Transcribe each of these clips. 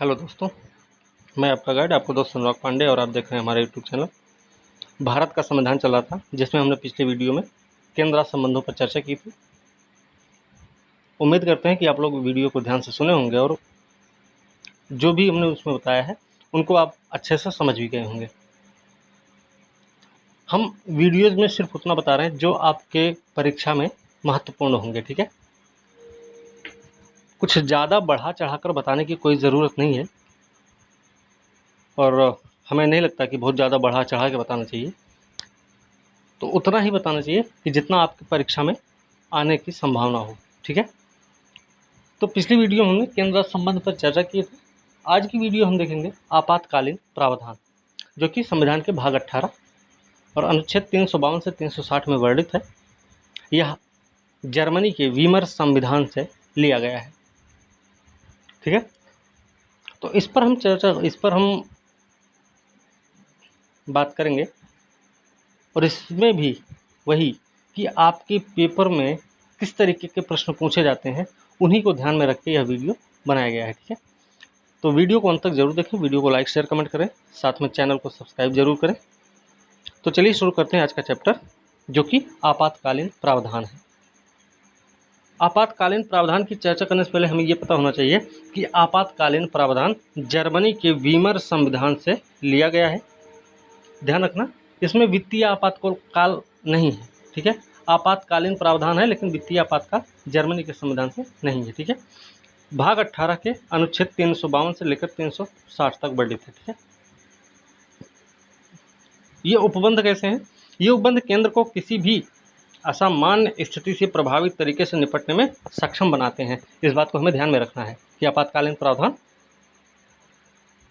Hello दोस्तों, मैं आपका गाइड आपको दोस्त अनुराग पांडे और आप देख रहे हैं हमारे यूट्यूब चैनल। भारत का संविधान चल रहा था, जिसमें हमने पिछले वीडियो में केंद्र राज्य संबंधों पर चर्चा की थी। उम्मीद करते हैं कि आप लोग वीडियो को ध्यान से सुने होंगे और जो भी हमने उसमें बताया है उनको आप अच्छे से समझ भी गए होंगे। हम वीडियोज़ में सिर्फ उतना बता रहे हैं जो आपके परीक्षा में महत्वपूर्ण होंगे, ठीक है। कुछ ज़्यादा बढ़ा चढ़ाकर बताने की कोई ज़रूरत नहीं है और हमें नहीं लगता कि बहुत ज़्यादा बढ़ा चढ़ा के बताना चाहिए। तो उतना ही बताना चाहिए कि जितना आपकी परीक्षा में आने की संभावना हो, ठीक है। तो पिछली वीडियो में हमने केंद्र राज्य संबंध पर चर्चा की थी। आज की वीडियो हम देखेंगे आपातकालीन प्रावधान, जो कि संविधान के भाग 18 और अनुच्छेद 352 से 360 में वर्णित है। यह जर्मनी के वीमर संविधान से लिया गया है, ठीक है। तो इस पर हम बात करेंगे और इसमें भी वही कि आपके पेपर में किस तरीके के प्रश्न पूछे जाते हैं, उन्हीं को ध्यान में रख के यह वीडियो बनाया गया है, ठीक है। तो वीडियो को अंत तक जरूर देखें, वीडियो को लाइक शेयर कमेंट करें, साथ में चैनल को सब्सक्राइब जरूर करें। तो चलिए शुरू करते हैं आज का चैप्टर, जो कि आपातकालीन प्रावधान है। आपातकालीन प्रावधान की चर्चा करने से पहले हमें यह पता होना चाहिए कि आपातकालीन प्रावधान जर्मनी के वीमर संविधान से लिया गया है। ध्यान रखना, इसमें वित्तीय आपातकाल नहीं है, ठीक है। आपातकालीन प्रावधान है लेकिन वित्तीय आपातकाल जर्मनी के संविधान से नहीं है, ठीक है। भाग 18 के अनुच्छेद 352 से लेकर 360 तक वर्णित है, ठीक है। ये उपबंध कैसे हैं? ये उपबंध केंद्र को किसी भी असामान्य स्थिति से प्रभावित तरीके से निपटने में सक्षम बनाते हैं। इस बात को हमें ध्यान में रखना है कि आपातकालीन प्रावधान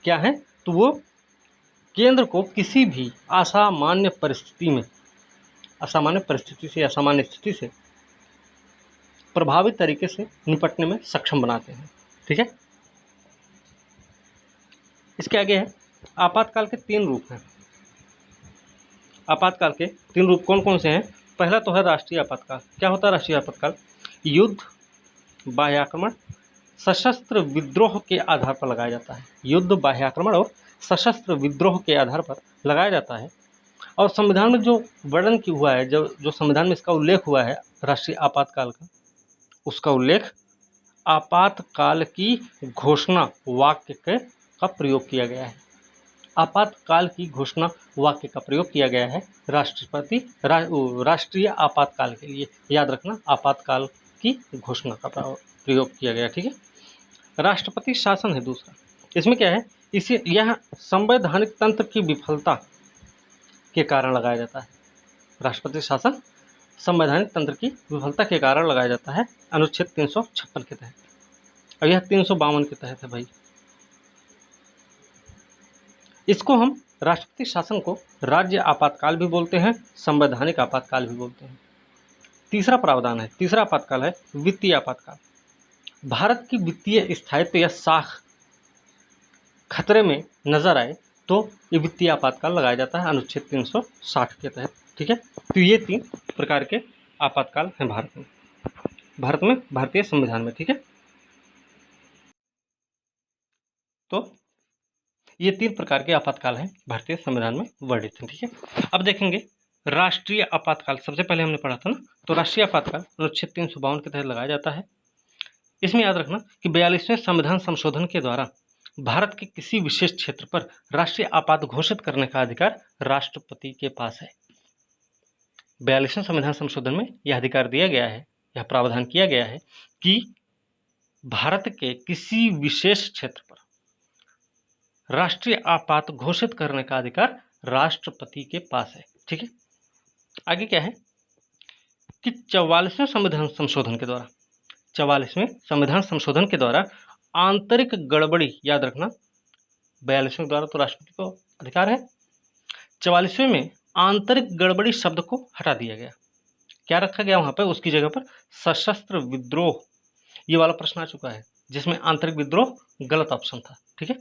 क्या है। तो वो केंद्र को किसी भी असामान्य परिस्थिति से असामान्य स्थिति से प्रभावित तरीके से निपटने में सक्षम बनाते हैं, ठीक है। इसके आगे है आपातकाल के 3 रूप हैं। आपातकाल के 3 रूप कौन कौन से हैं? पहला तो है राष्ट्रीय आपातकाल। क्या होता है राष्ट्रीय आपातकाल? युद्ध, बाह्य आक्रमण, सशस्त्र विद्रोह के आधार पर लगाया जाता है। युद्ध, बाह्य आक्रमण और सशस्त्र विद्रोह के आधार पर लगाया जाता है। और संविधान में जो वर्णन की हुआ है, जो संविधान में इसका उल्लेख हुआ है राष्ट्रीय आपातकाल का, उसका उल्लेख आपातकाल की घोषणा वाक्य का प्रयोग किया गया है। आपातकाल की घोषणा वाक्य का प्रयोग किया गया है राष्ट्रीय आपातकाल के लिए। याद रखना, आपातकाल की घोषणा का प्रयोग किया गया, ठीक है। राष्ट्रपति शासन है दूसरा। इसमें क्या है, यह संवैधानिक तंत्र की विफलता के कारण लगाया जाता है। राष्ट्रपति शासन संवैधानिक तंत्र की विफलता के कारण लगाया जाता है अनुच्छेद 356 के तहत, और यह 352 के तहत है भाई। इसको हम राष्ट्रपति शासन को राज्य आपातकाल भी बोलते हैं, संवैधानिक आपातकाल भी बोलते हैं। तीसरा आपातकाल है वित्तीय आपातकाल। भारत की वित्तीय स्थायित्व या साख खतरे में नजर आए तो ये वित्तीय आपातकाल लगाया जाता है अनुच्छेद 360 के तहत, ठीक है। तो ये 3 प्रकार के आपातकाल हैं भारतीय संविधान में, ठीक है। तो ये 3 प्रकार के आपातकाल हैं भारतीय संविधान में वर्णित हैं, ठीक है। अब देखेंगे राष्ट्रीय आपातकाल। सबसे पहले हमने पढ़ा था ना, तो राष्ट्रीय आपातकाल अनुच्छेद 352 के तहत लगाया जाता है। इसमें याद रखना कि 42वें संविधान संशोधन के द्वारा भारत के किसी विशेष क्षेत्र पर राष्ट्रीय आपात घोषित करने का अधिकार राष्ट्रपति के पास है। 42वें संविधान संशोधन में यह अधिकार दिया गया है, यह प्रावधान किया गया है कि भारत के किसी विशेष क्षेत्र पर राष्ट्रीय आपात घोषित करने का अधिकार राष्ट्रपति के पास है, ठीक है। आगे क्या है कि 44वें संविधान संशोधन के द्वारा आंतरिक गड़बड़ी, याद रखना 42वें द्वारा तो राष्ट्रपति को अधिकार है, 44वें में आंतरिक गड़बड़ी शब्द को हटा दिया गया। क्या रखा गया वहां पर? उसकी जगह पर सशस्त्र विद्रोह, ये वाला प्रश्न आ चुका है जिसमें आंतरिक विद्रोह गलत ऑप्शन था, ठीक है।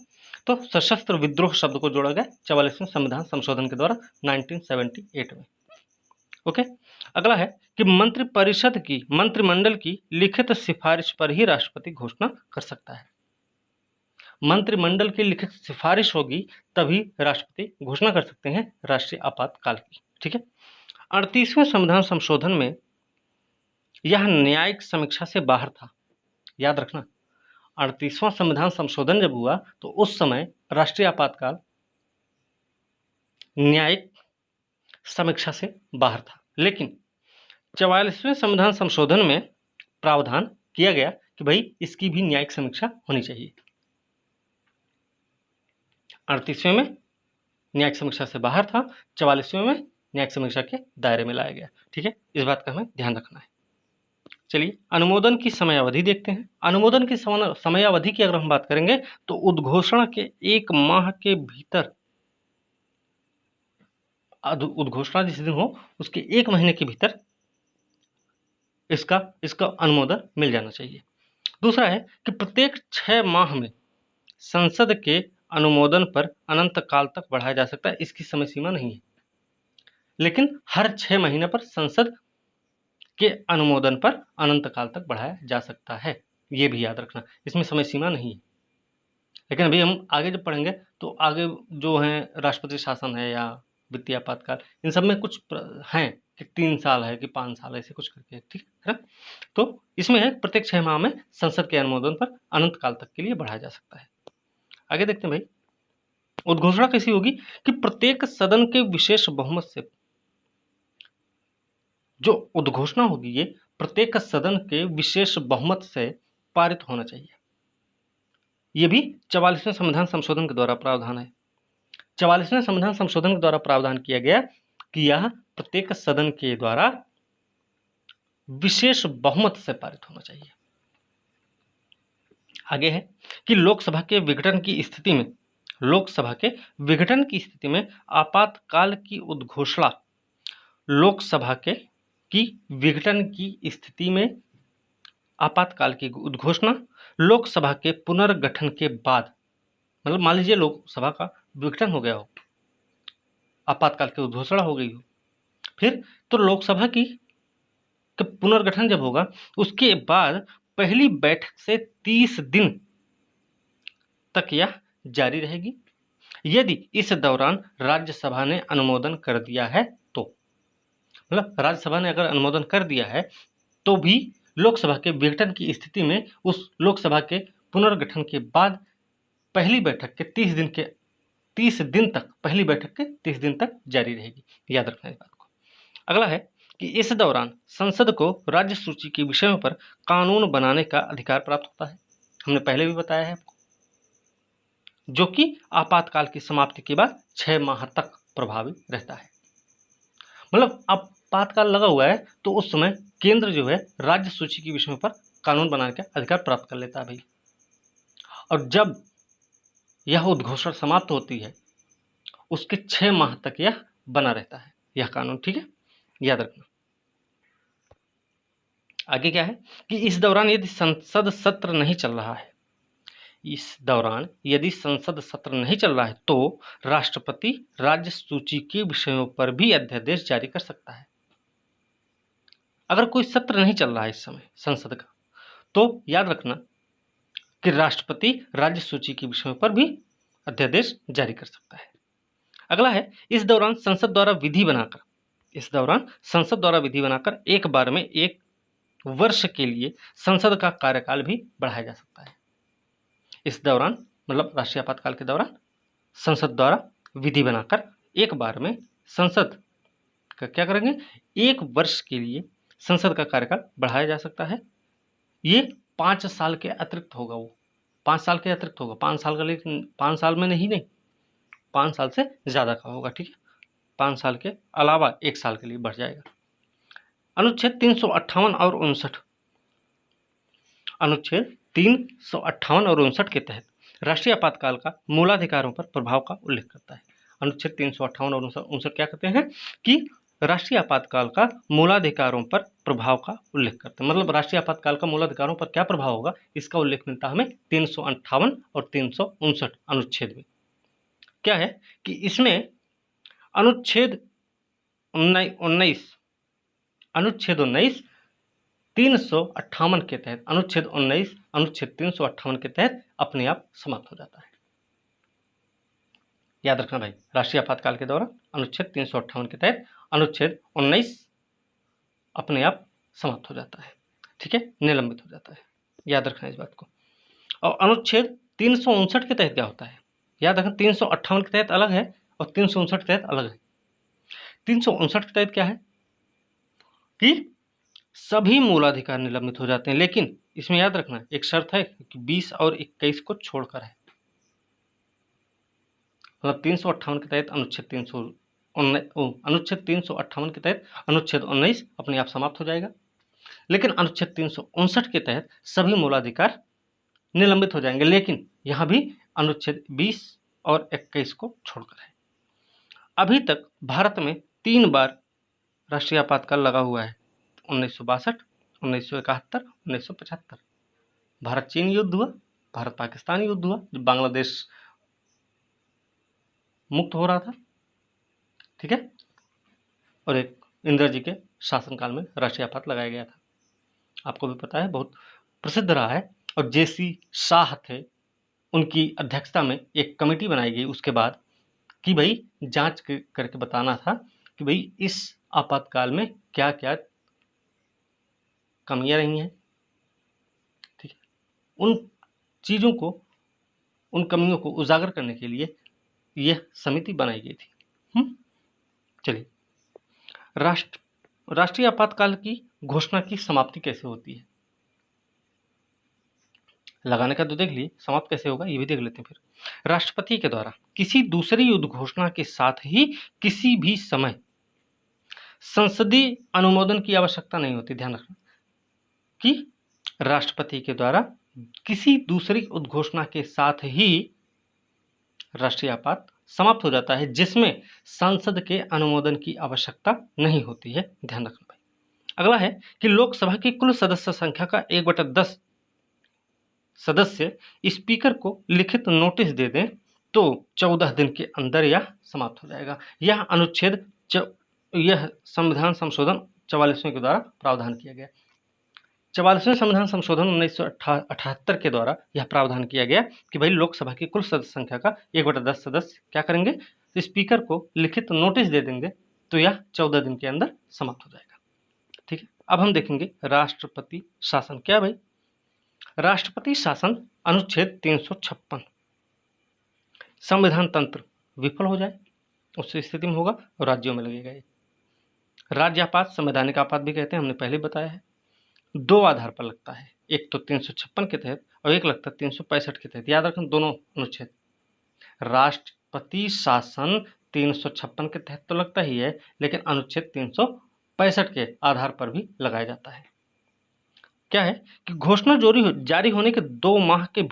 तो सशस्त्र विद्रोह शब्द को जोड़ा गया 44वें संविधान संशोधन के द्वारा 1978 में। ओके, अगला है कि मंत्रिमंडल की लिखित सिफारिश पर ही राष्ट्रपति घोषणा कर सकता है। मंत्रिमंडल की लिखित सिफारिश होगी तभी राष्ट्रपति घोषणा कर सकते हैं राष्ट्रीय आपातकाल की। ठीक है। 38वें संविधान संशोधन में यह न्यायिक समीक्षा से बाहर था। याद रखना, 38वां संविधान संशोधन जब हुआ तो उस समय राष्ट्रीय आपातकाल न्यायिक समीक्षा से बाहर था, लेकिन 44वें संविधान संशोधन में प्रावधान किया गया कि भाई इसकी भी न्यायिक समीक्षा होनी चाहिए। 38वें में न्यायिक समीक्षा से बाहर था, 44वें में न्यायिक समीक्षा के दायरे में लाया गया। ठीक है, इस बात का हमें ध्यान रखना है। चलिए अनुमोदन की समयावधि देखते हैं। अनुमोदन की समयावधि की अगर हम बात करेंगे तो उद्घोषणा के 1 माह के भीतर, उद्घोषणा जिस दिन हो उसके 1 महीने के भीतर इसका अनुमोदन मिल जाना चाहिए। दूसरा है कि प्रत्येक 6 माह में संसद के अनुमोदन पर अनंत काल तक बढ़ाया जा सकता है। इसकी समय सीमा नहीं है, लेकिन हर 6 महीने पर संसद के अनुमोदन पर अनंत काल तक बढ़ाया जा सकता है। ये भी याद रखना, इसमें समय सीमा नहीं है। लेकिन अभी हम आगे जब पढ़ेंगे तो आगे जो है राष्ट्रपति शासन है या वित्तीय आपातकाल, इन सब में कुछ हैं कि 3 साल है कि 5 साल ऐसे कुछ करके, ठीक है ना। तो इसमें है प्रत्येक 6 माह में संसद के अनुमोदन पर अनंत काल तक के लिए बढ़ाया जा सकता है। आगे देखते हैं भाई, उद्घोषणा कैसी होगी कि प्रत्येक सदन के विशेष बहुमत से, जो उद्घोषणा होगी ये प्रत्येक सदन के विशेष बहुमत से पारित होना चाहिए। ये भी 44वें संविधान संशोधन के द्वारा प्रावधान है। 44वें संविधान संशोधन के द्वारा प्रावधान किया गया कि यह प्रत्येक सदन के द्वारा विशेष बहुमत से पारित होना चाहिए। आगे है कि लोकसभा के विघटन की स्थिति में, लोकसभा के विघटन की स्थिति में आपातकाल की उद्घोषणा, लोकसभा की विघटन की स्थिति में आपातकाल की उद्घोषणा लोकसभा के पुनर्गठन के बाद, मतलब मान लीजिए लोकसभा का विघटन हो गया हो, आपातकाल की उद्घोषणा हो गई हो, फिर तो लोकसभा की पुनर्गठन जब होगा उसके बाद पहली बैठक से 30 दिन तक यह जारी रहेगी। यदि इस दौरान राज्यसभा ने अनुमोदन कर दिया है तो, मतलब राज्यसभा ने अगर अनुमोदन कर दिया है तो भी लोकसभा के विघटन की स्थिति में उस लोकसभा के पुनर्गठन के बाद पहली बैठक के 30 दिन तक, पहली बैठक के 30 दिन तक जारी रहेगी। याद रखना इस बात को। अगला है कि इस दौरान संसद को राज्य सूची के विषयों पर कानून बनाने का अधिकार प्राप्त होता है। हमने पहले भी बताया है आपको, जो कि आपातकाल की समाप्ति के बाद 6 माह तक प्रभावी रहता है। मतलब आपातकाल लगा हुआ है तो उस समय केंद्र जो है राज्य सूची के विषयों पर कानून बनाने का अधिकार प्राप्त कर लेता है भाई। और जब यह उद्घोषणा समाप्त होती है उसके 6 माह तक यह बना रहता है यह कानून। ठीक है, याद रखना। आगे क्या है कि इस दौरान यदि संसद सत्र नहीं चल रहा है, इस दौरान यदि संसद सत्र नहीं चल रहा है तो राष्ट्रपति राज्य सूची के विषयों पर भी अध्यादेश जारी कर सकता है। अगर कोई सत्र नहीं चल रहा है इस समय संसद का, तो याद रखना कि राष्ट्रपति राज्य सूची के विषयों पर भी अध्यादेश जारी कर सकता है। अगला है, इस दौरान संसद द्वारा विधि बनाकर, इस दौरान संसद द्वारा विधि बनाकर एक बार में 1 वर्ष के लिए संसद का कार्यकाल भी बढ़ाया जा सकता है। इस दौरान, मतलब राष्ट्रीय आपातकाल के दौरान संसद द्वारा विधि बनाकर एक बार में संसद का क्या करेंगे, 1 वर्ष के लिए संसद का कार्यकाल बढ़ाया जा सकता है। ये 5 साल के अतिरिक्त होगा, वो 5 साल के अतिरिक्त होगा, 5 साल का, लेकिन 5 साल में नहीं 5 साल से ज़्यादा का होगा। ठीक है, 5 साल के अलावा 1 साल के लिए बढ़ जाएगा। अनुच्छेद 358 और 59, अनुच्छेद 358 और 59 के तहत राष्ट्रीय आपातकाल का मूलाधिकारों पर प्रभाव का उल्लेख करता है। अनुच्छेद 358 और 59 क्या कहते हैं कि राष्ट्रीय आपातकाल का मूलाधिकारों पर प्रभाव का उल्लेख करते हैं। मतलब राष्ट्रीय आपातकाल का मूलाधिकारों पर क्या प्रभाव होगा, इसका उल्लेख मिलता है हमें 358 और 359 अनुच्छेद में। क्या है कि इसमें अनुच्छेद 19 358 के तहत, अनुच्छेद 19 अनुच्छेद 358 के तहत अपने आप समाप्त हो जाता है। याद रखना भाई, राष्ट्रीय आपातकाल के दौरान अनुच्छेद 358 के तहत अनुच्छेद 19 अपने आप समाप्त हो जाता है, ठीक है, निलंबित हो जाता है। याद रखना इस बात को। और अनुच्छेद 359 के तहत क्या होता है? याद रखना, 358 के तहत अलग है और 359 के तहत अलग है। 359 के तहत क्या है कि सभी मूलाधिकार निलंबित हो जाते हैं, लेकिन इसमें याद रखना एक शर्त है कि 20 और 21 को छोड़कर है। मतलब 358 के तहत अनुच्छेद 358 के तहत अनुच्छेद 19 अपने आप समाप्त हो जाएगा, लेकिन अनुच्छेद 359 के तहत सभी मूलाधिकार निलंबित हो जाएंगे, लेकिन यहां भी अनुच्छेद 20 और 21 को छोड़कर है। अभी तक भारत में 3 बार राष्ट्रीय आपातकाल लगा हुआ है, 1962, 1971, 1975। भारत चीन युद्ध हुआ, भारत पाकिस्तान युद्ध हुआ, जब बांग्लादेश मुक्त हो रहा था, ठीक है, और एक इंदिरा जी के शासनकाल में राष्ट्रीय आपात लगाया गया था। आपको भी पता है, बहुत प्रसिद्ध रहा है। और जेसी शाह थे, उनकी अध्यक्षता में एक कमेटी बनाई गई उसके बाद कि भाई जांच करके बताना था कि भाई इस आपातकाल में क्या क्या कमियां रही हैं, ठीक है। उन चीज़ों को, उन कमियों को उजागर करने के लिए यह समिति बनाई गई थी। चलिए, राष्ट्रीय आपातकाल की घोषणा की समाप्ति कैसे होती है? लगाने का तो देख लिए, समाप्त कैसे होगा ये भी देख लेते हैं फिर। राष्ट्रपति के द्वारा किसी दूसरी युद्ध घोषणा के साथ ही किसी भी समय संसदीय अनुमोदन की आवश्यकता नहीं होती। ध्यान रखना कि राष्ट्रपति के द्वारा किसी दूसरी उद्घोषणा के साथ ही राष्ट्रीय आपात समाप्त हो जाता है, जिसमें संसद के अनुमोदन की आवश्यकता नहीं होती है। ध्यान रखना भाई। अगला है कि लोकसभा की कुल सदस्य संख्या का 1/10 सदस्य स्पीकर को लिखित नोटिस दे दें तो 14 दिन के अंदर यह समाप्त हो जाएगा। यह संविधान संशोधन 44वें के द्वारा प्रावधान किया गया। 44वें संविधान संशोधन 1978 के द्वारा यह प्रावधान किया गया कि भाई लोकसभा की कुल सदस्य संख्या का 1/10 सदस्य क्या करेंगे, स्पीकर को लिखित नोटिस दे देंगे तो यह 14 दिन के अंदर समाप्त हो जाएगा, ठीक है। अब हम देखेंगे राष्ट्रपति शासन क्या भाई। राष्ट्रपति शासन अनुच्छेद 356, संविधान तंत्र विफल हो जाए उस स्थिति में होगा और राज्यों में लगेगा ये। राज्यापात संवैधानिक आपात भी कहते हैं, हमने पहले बताया है। 2 आधार पर लगता है, एक तो 356 के तहत और एक लगता है 365 के तहत। याद रखें दोनों अनुच्छेद। राष्ट्रपति शासन 356 के तहत तो लगता ही है, लेकिन अनुच्छेद 365 के आधार पर भी लगाया जाता है। क्या है कि घोषणा जारी होने के 2 माह के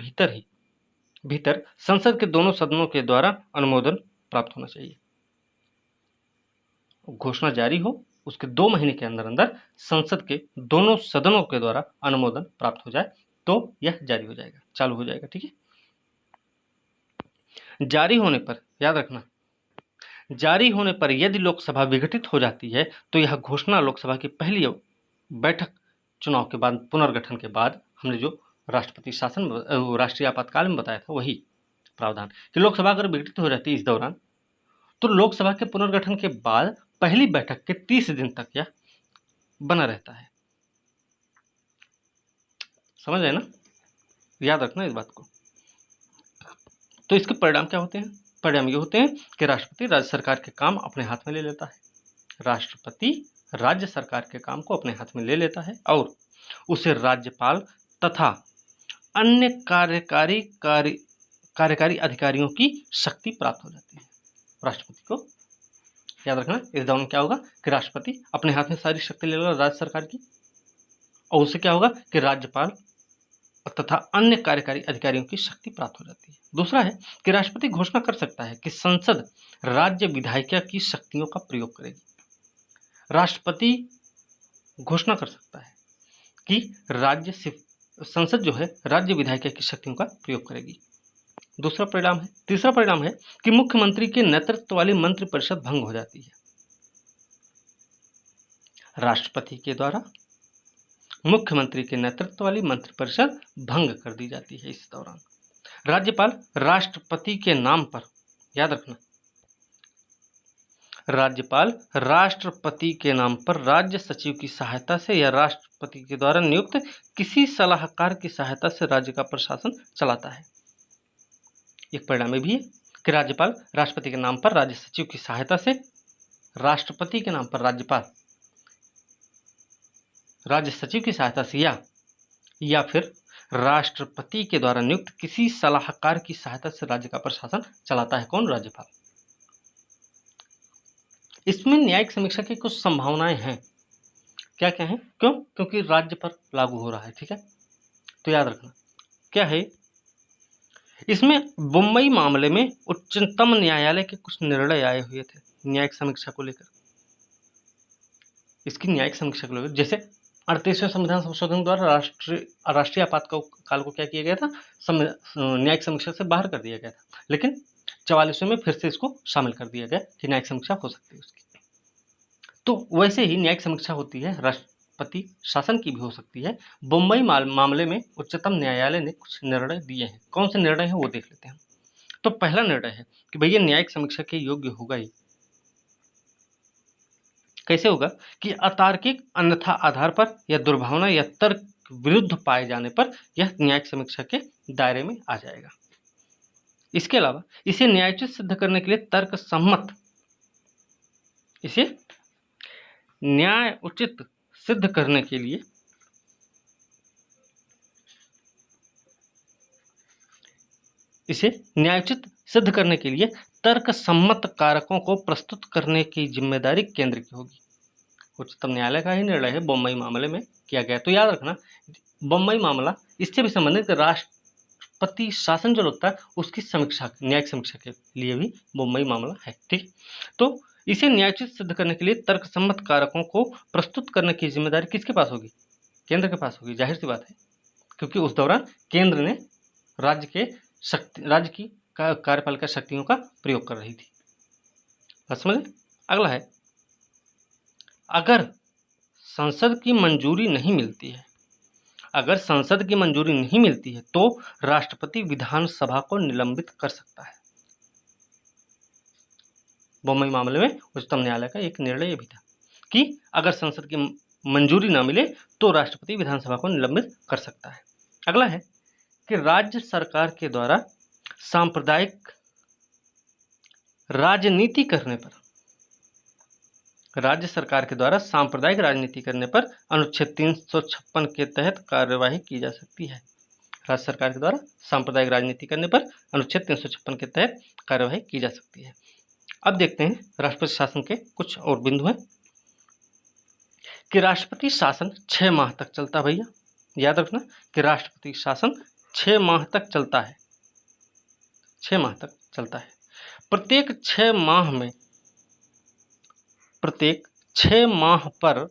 भीतर संसद के दोनों सदनों के द्वारा अनुमोदन प्राप्त होना चाहिए। घोषणा जारी हो उसके 2 महीने के अंदर संसद के दोनों सदनों के द्वारा अनुमोदन प्राप्त हो जाए तो यह जारी हो जाएगा, चालू हो जाएगा, ठीक है। जारी होने पर याद रखना, जारी होने पर यदि लोकसभा विघटित हो जाती है तो यह घोषणा लोकसभा की पहली बैठक चुनाव के बाद, पुनर्गठन के बाद, हमने जो राष्ट्रपति शासन राष्ट्रीय आपातकाल में बताया था वही प्रावधान कि लोकसभा अगर विघटित हो जाती है इस दौरान तो लोकसभा के पुनर्गठन के बाद पहली बैठक के 30 दिन तक यह बना रहता है। समझ रहे ना, याद रखना इस बात को। तो इसके परिणाम क्या होते हैं? परिणाम ये होते हैं कि राष्ट्रपति राज्य सरकार के काम अपने हाथ में ले लेता है। राष्ट्रपति राज्य सरकार के काम को अपने हाथ में ले लेता है और उसे राज्यपाल तथा अन्य कार्यकारी अधिकारियों की शक्ति प्राप्त हो जाती है। राष्ट्रपति को याद रखना इस दौरान क्या होगा कि राष्ट्रपति अपने हाथ में सारी शक्ति ले लेगा राज्य सरकार की, और उससे क्या होगा कि राज्यपाल तथा अन्य कार्यकारी अधिकारियों की शक्ति प्राप्त हो जाती है। दूसरा है कि राष्ट्रपति घोषणा कर सकता है कि संसद राज्य विधायिका की शक्तियों का प्रयोग करेगी। राष्ट्रपति घोषणा कर सकता है कि संसद जो है राज्य विधायिका की शक्तियों का प्रयोग करेगी। दूसरा परिणाम है। तीसरा परिणाम है कि मुख्यमंत्री के नेतृत्व वाली मंत्रिपरिषद भंग हो जाती है। राष्ट्रपति के द्वारा मुख्यमंत्री के नेतृत्व वाली मंत्रिपरिषद भंग कर दी जाती है। इस दौरान राज्यपाल राष्ट्रपति के नाम पर, याद रखना, राज्यपाल राष्ट्रपति के नाम पर राज्य सचिव की सहायता से या राष्ट्रपति के द्वारा नियुक्त किसी सलाहकार की सहायता से राज्य का प्रशासन चलाता है। एक परिणाम में भी है कि राज्यपाल राष्ट्रपति के नाम पर राज्य सचिव की सहायता से, राष्ट्रपति के नाम पर राज्यपाल राज्य सचिव की सहायता से या फिर राष्ट्रपति के द्वारा नियुक्त किसी सलाहकार की सहायता से राज्य का प्रशासन चलाता है। कौन? राज्यपाल। इसमें न्यायिक समीक्षा की कुछ संभावनाएं हैं। क्या क्या है? क्यों? क्योंकि राज्य पर लागू हो रहा है। ठीक है, तो याद रखना क्या है इसमें। बम्बई मामले में उच्चतम न्यायालय के कुछ निर्णय आए हुए थे न्यायिक समीक्षा को लेकर। इसकी न्यायिक समीक्षा को लेकर, जैसे 38वें संविधान संशोधन द्वारा राष्ट्रीय आपातकाल को क्या किया गया था? न्यायिक समीक्षा से बाहर कर दिया गया था, लेकिन 44वें में फिर से इसको शामिल कर दिया गया कि न्यायिक समीक्षा हो सकती है उसकी। तो वैसे ही न्यायिक समीक्षा होती है, राष्ट्रपति शासन की भी हो सकती है। बम्बई मामले में उच्चतम न्यायालय ने कुछ निर्णय दिए हैं। कौन से निर्णय हैं वो देख लेते हैं। तो पहला निर्णय है कि भैया न्यायिक समीक्षा के योग्य होगा ही। कैसे होगा? कि अतार्किक, अन्यथा आधार पर या दुर्भावना या तर्क विरुद्ध पाए जाने पर यह न्यायिक समीक्षा के दायरे में आ जाएगा। इसके अलावा इसे न्यायोचित सिद्ध करने के लिए तर्क सम्मत, इसे न्याय उचित सिद्ध करने के लिए तर्क सम्मत कारकों को प्रस्तुत करने की जिम्मेदारी केंद्र की होगी। उच्चतम न्यायालय का ही निर्णय है, बम्बई मामले में किया गया। तो याद रखना, बम्बई मामला इससे भी संबंधित राष्ट्रपति शासन जो लगता है उसकी समीक्षा, न्यायिक समीक्षा के लिए भी बम्बई मामला है। ठीक, तो इसे न्यायोचित सिद्ध करने के लिए तर्क सम्मत कारकों को प्रस्तुत करने की जिम्मेदारी किसके पास होगी? केंद्र के पास होगी। जाहिर सी बात है, क्योंकि उस दौरान केंद्र ने राज्य की कार्यपालिका शक्तियों का प्रयोग कर रही थी। बस समझे? अगला है, अगर संसद की मंजूरी नहीं मिलती है तो राष्ट्रपति विधानसभा को निलंबित कर सकता है। बम्बई मामले में उच्चतम न्यायालय का एक निर्णय भी था कि अगर संसद की मंजूरी ना मिले तो राष्ट्रपति विधानसभा को निलंबित कर सकता है। अगला है कि राज्य सरकार के द्वारा सांप्रदायिक राजनीति करने पर अनुच्छेद 356 के तहत कार्यवाही की जा सकती है। राज्य सरकार के द्वारा सांप्रदायिक राजनीति करने पर अनुच्छेद 356 के तहत कार्यवाही की जा सकती है। अब देखते हैं राष्ट्रपति शासन के कुछ और बिंदु हैं कि राष्ट्रपति शासन 6 माह तक चलता है। भैया याद रखना कि राष्ट्रपति शासन 6 माह तक चलता है। 6 माह तक चलता है। प्रत्येक 6 माह पर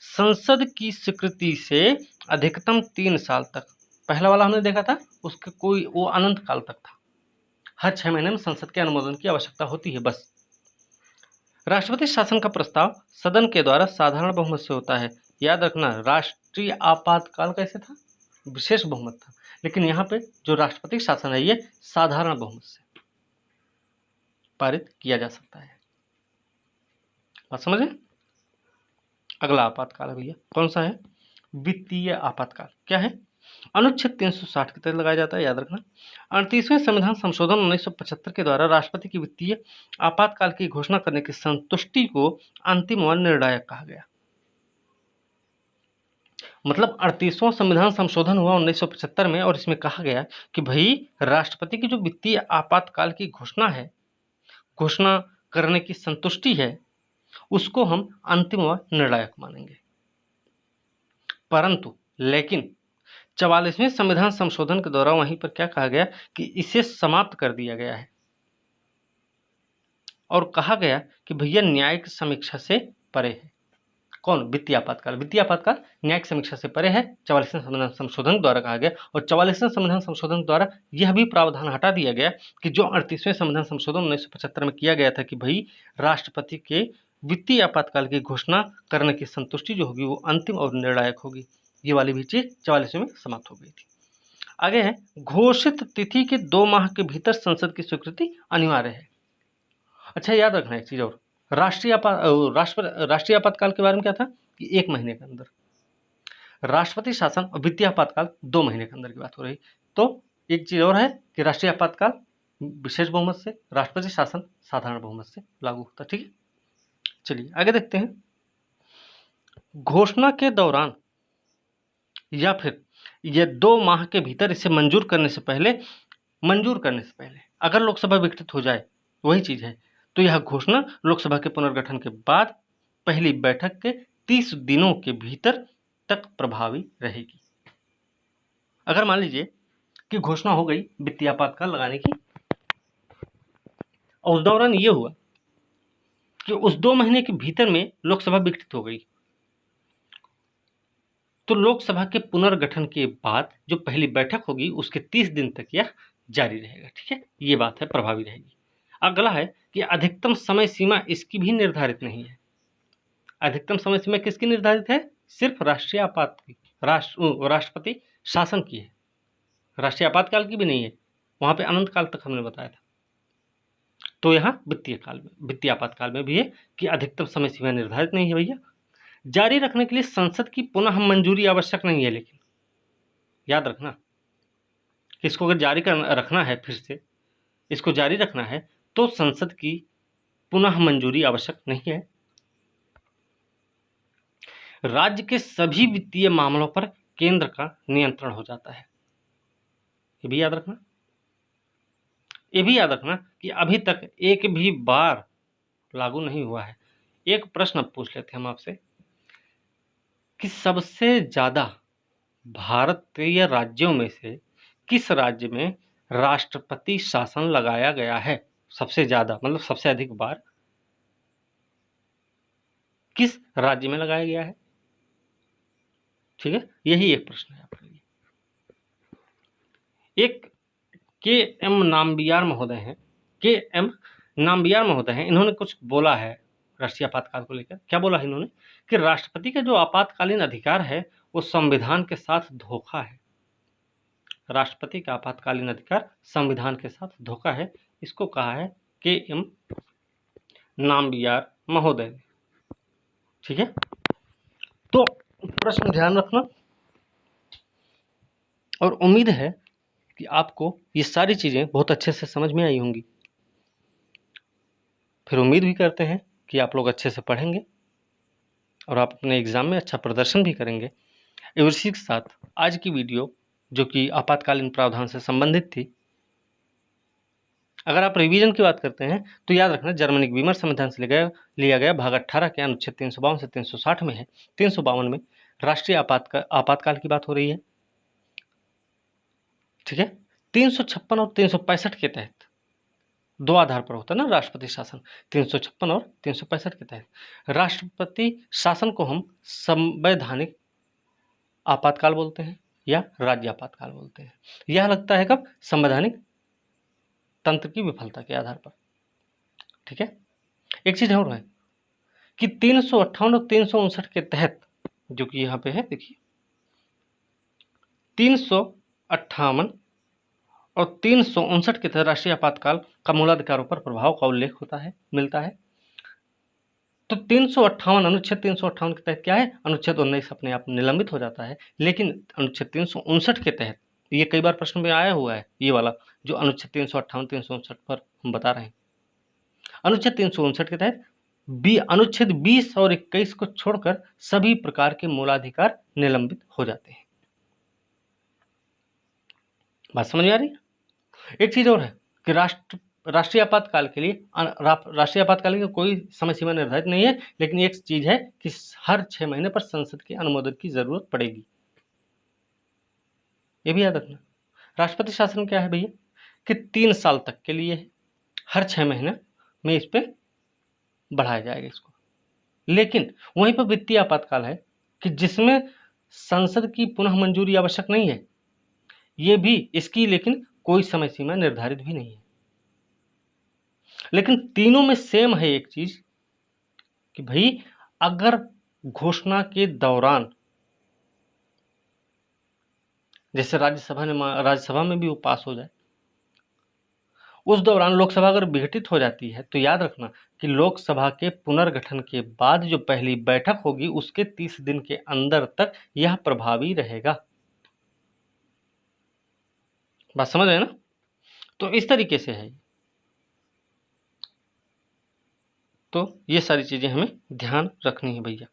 संसद की स्वीकृति से अधिकतम 3 साल तक, पहला वाला हमने देखा था उसके वो अनंत काल तक था। हर 6 महीने में संसद के अनुमोदन की आवश्यकता होती है बस। राष्ट्रपति शासन का प्रस्ताव सदन के द्वारा साधारण बहुमत से होता है। याद रखना, राष्ट्रीय आपातकाल कैसे था? विशेष बहुमत था, लेकिन यहाँ पे जो राष्ट्रपति शासन है ये साधारण बहुमत से पारित किया जा सकता है। बात समझे? अगला आपातकाल है भैया, कौन सा है? वित्तीय आपातकाल। क्या है? अनुच्छेद 360 के तहत लगाया जाता है। याद रखना, 38वें संविधान संशोधन 1975 के द्वारा राष्ट्रपति की वित्तीय आपातकाल की घोषणा करने की संतुष्टि को अंतिम व निर्णायक कहा गया। मतलब 38वां संविधान संशोधन हुआ 1975 में और इसमें कहा गया कि भाई राष्ट्रपति की जो वित्तीय आपातकाल की घोषणा करने की संतुष्टि है उसको हम अंतिम व निर्णायक मानेंगे। परंतु लेकिन 44वें संविधान संशोधन के द्वारा वहीं पर क्या कहा गया कि इसे समाप्त कर दिया गया है और कहा गया कि भैया न्यायिक समीक्षा से परे है। कौन? वित्तीय आपातकाल। वित्तीय आपातकाल न्यायिक समीक्षा से परे है, 44वें संविधान संशोधन द्वारा कहा गया। और 44वें संविधान संशोधन द्वारा यह भी प्रावधान हटा दिया गया कि जो 38वें संविधान संशोधन 1975 में किया गया था कि भाई राष्ट्रपति के वित्तीय आपातकाल की घोषणा करने की संतुष्टि जो होगी वो अंतिम और निर्णायक होगी। ये वाली भी चीज 44वें में समाप्त हो गई थी। आगे है, घोषित तिथि के 2 माह के भीतर संसद की स्वीकृति अनिवार्य है। अच्छा, याद रखना एक चीज और, राष्ट्रीय आपातकाल के बारे में क्या था कि 1 महीने के अंदर, राष्ट्रपति शासन और वित्तीय आपातकाल 2 महीने के अंदर की बात हो रही। तो एक चीज और है कि राष्ट्रीय आपातकाल विशेष बहुमत से, राष्ट्रपति शासन साधारण बहुमत से लागू होता। ठीक है, चलिए आगे देखते हैं। घोषणा के दौरान या फिर ये 2 माह के भीतर इसे मंजूर करने से पहले अगर लोकसभा विघटित हो जाए, वही चीज है, तो यह घोषणा लोकसभा के पुनर्गठन के बाद पहली बैठक के 30 दिनों के भीतर तक प्रभावी रहेगी। अगर मान लीजिए कि घोषणा हो गई वित्तीय आपातकाल लगाने की, और उस दौरान ये हुआ कि उस 2 महीने के भीतर में लोकसभा विघटित हो गई, तो लोकसभा के पुनर्गठन के बाद जो पहली बैठक होगी उसके 30 दिन तक यह जारी रहेगा। ठीक है, ये बात है, प्रभावी रहेगी। अगला है कि अधिकतम समय सीमा इसकी भी निर्धारित नहीं है। अधिकतम समय सीमा किसकी निर्धारित है? सिर्फ राष्ट्रीय आपात की, राष्ट्रपति शासन की है, राष्ट्रीय आपातकाल की भी नहीं है। वहां पे अनंत काल तक हमने बताया था। तो यहाँ वित्तीय आपातकाल में भी है कि अधिकतम समय सीमा निर्धारित नहीं है भैया। जारी रखने के लिए संसद की पुनः मंजूरी आवश्यक नहीं है, लेकिन याद रखना कि इसको अगर जारी रखना है, फिर से इसको जारी रखना है तो संसद की पुनः मंजूरी आवश्यक नहीं है। राज्य के सभी वित्तीय मामलों पर केंद्र का नियंत्रण हो जाता है। ये भी याद रखना कि अभी तक एक भी बार लागू नहीं हुआ है। एक प्रश्न अब पूछ लेते हैं हम आपसे कि सबसे ज्यादा भारतीय राज्यों में से किस राज्य में राष्ट्रपति शासन लगाया गया है? सबसे ज्यादा मतलब सबसे अधिक बार किस राज्य में लगाया गया है? ठीक है, यही एक प्रश्न है आपके लिए। एक के एम नाम्बियार महोदय हैं, इन्होंने कुछ बोला है राष्ट्रीय आपातकाल को लेकर। क्या बोला है इन्होंने कि राष्ट्रपति का जो आपातकालीन अधिकार है वो संविधान के साथ धोखा है। राष्ट्रपति का आपातकालीन अधिकार संविधान के साथ धोखा है, इसको कहा है के एम नाम्बियार महोदय ने। ठीक है, तो प्रश्न ध्यान रखना, और उम्मीद है कि आपको ये सारी चीजें बहुत अच्छे से समझ में आई होंगी। फिर उम्मीद भी करते हैं कि आप लोग अच्छे से पढ़ेंगे और आप अपने एग्जाम में अच्छा प्रदर्शन भी करेंगे। इसी के साथ आज की वीडियो जो कि आपातकालीन प्रावधान से संबंधित थी, अगर आप रिवीजन की बात करते हैं तो याद रखना जर्मनिक वीमर संविधान से लिया गया भाग 18 के अनुच्छेद 352 से 360 में है। 352 में राष्ट्रीय आपातकाल की बात हो रही है। ठीक है, 356 और 365 के तहत दो आधार पर होता है ना राष्ट्रपति शासन, 356 और 365 के तहत राष्ट्रपति शासन को हम संवैधानिक आपातकाल बोलते हैं या राज्य आपातकाल बोलते हैं। यह लगता है कब? संवैधानिक तंत्र की विफलता के आधार पर। ठीक है, एक चीज और है कि 358 और 359 के तहत, जो कि यहाँ पे है देखिए, 358 और 359 के तहत राष्ट्रीय आपातकाल का मूलाधिकारों पर प्रभाव का उल्लेख मिलता है। तो 358 अनुच्छेद 358 के तहत क्या है? अनुच्छेद 19 अपने आप निलंबित हो जाता है, लेकिन अनुच्छेद 359 के तहत, ये कई बार प्रश्न में आया हुआ है, ये वाला जो अनुच्छेद 358 359 पर हम बता रहे हैं, अनुच्छेद 359 के तहत अनुच्छेद 20 और 21 को छोड़कर सभी प्रकार के मूलाधिकार निलंबित हो जाते हैं। बात समझ में आ रही है? एक चीज और है कि राष्ट्रीय आपातकाल के लिए कोई समय सीमा निर्धारित नहीं है, लेकिन एक चीज है कि हर 6 महीने पर संसद के अनुमोदन की जरूरत पड़ेगी। ये भी याद रखना। राष्ट्रपति शासन क्या है भैया कि 3 साल तक के लिए है, हर 6 महीने में इस पे बढ़ाया जाएगा इसको। लेकिन वहीं पर वित्तीय आपातकाल है कि जिसमें संसद की पुनः मंजूरी आवश्यक नहीं है, ये भी इसकी लेकिन कोई समय सीमा निर्धारित भी नहीं है। लेकिन तीनों में सेम है एक चीज कि भाई अगर घोषणा के दौरान, जैसे राज्यसभा में भी वो पास हो जाए, उस दौरान लोकसभा अगर विघटित हो जाती है तो याद रखना कि लोकसभा के पुनर्गठन के बाद जो पहली बैठक होगी उसके 30 दिन के अंदर तक यह प्रभावी रहेगा। बात समझ रहे हैं ना? तो इस तरीके से है। तो ये सारी चीजें हमें ध्यान रखनी है भैया।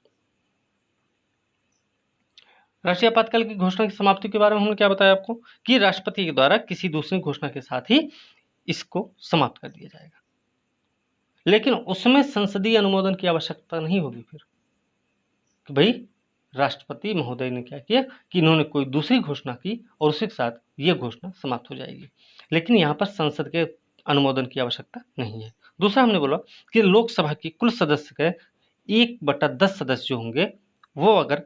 राष्ट्रीय आपातकाल की घोषणा की समाप्ति के बारे में हमने क्या बताया आपको कि राष्ट्रपति के द्वारा किसी दूसरी घोषणा के साथ ही इसको समाप्त कर दिया जाएगा, लेकिन उसमें संसदीय अनुमोदन की आवश्यकता नहीं होगी। फिर कि भाई राष्ट्रपति महोदय ने क्या किया कि इन्होंने कोई दूसरी घोषणा की और उसके साथ ये घोषणा समाप्त हो जाएगी, लेकिन यहाँ पर संसद के अनुमोदन की आवश्यकता नहीं है। दूसरा हमने बोला कि लोकसभा की कुल सदस्य के 1/10 सदस्य जो होंगे वो अगर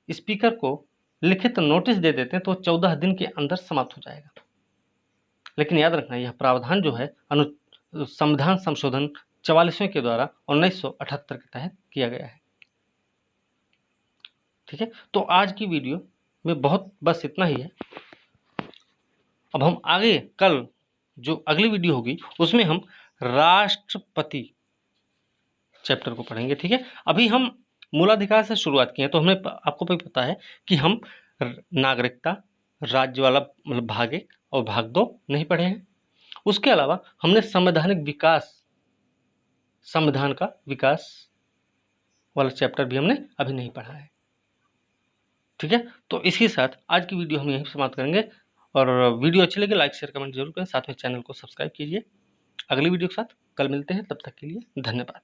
स्पीकर को लिखित नोटिस दे देते हैं तो 14 दिन के अंदर समाप्त हो जाएगा। लेकिन याद रखना यह प्रावधान जो है संविधान संशोधन 44वें के द्वारा 1978 के तहत किया गया है। ठीक है, तो आज की वीडियो में बस इतना ही है। अब हम आगे कल जो अगली वीडियो होगी उसमें हम राष्ट्रपति चैप्टर को पढ़ेंगे। ठीक है, अभी हम मूलाधिकार से शुरुआत की है, तो हमें आपको भी पता है कि हम नागरिकता, राज्य वाला मतलब भाग 1 और भाग 2 नहीं पढ़े हैं। उसके अलावा हमने संवैधानिक विकास, संविधान का विकास वाला चैप्टर भी हमने अभी नहीं पढ़ा है। ठीक है, तो इसी साथ आज की वीडियो हम यहीं समाप्त करेंगे, और वीडियो अच्छी लगे लाइक शेयर कमेंट जरूर करें, साथ में चैनल को सब्सक्राइब कीजिए। अगली वीडियो के साथ कल मिलते हैं, तब तक के लिए धन्यवाद।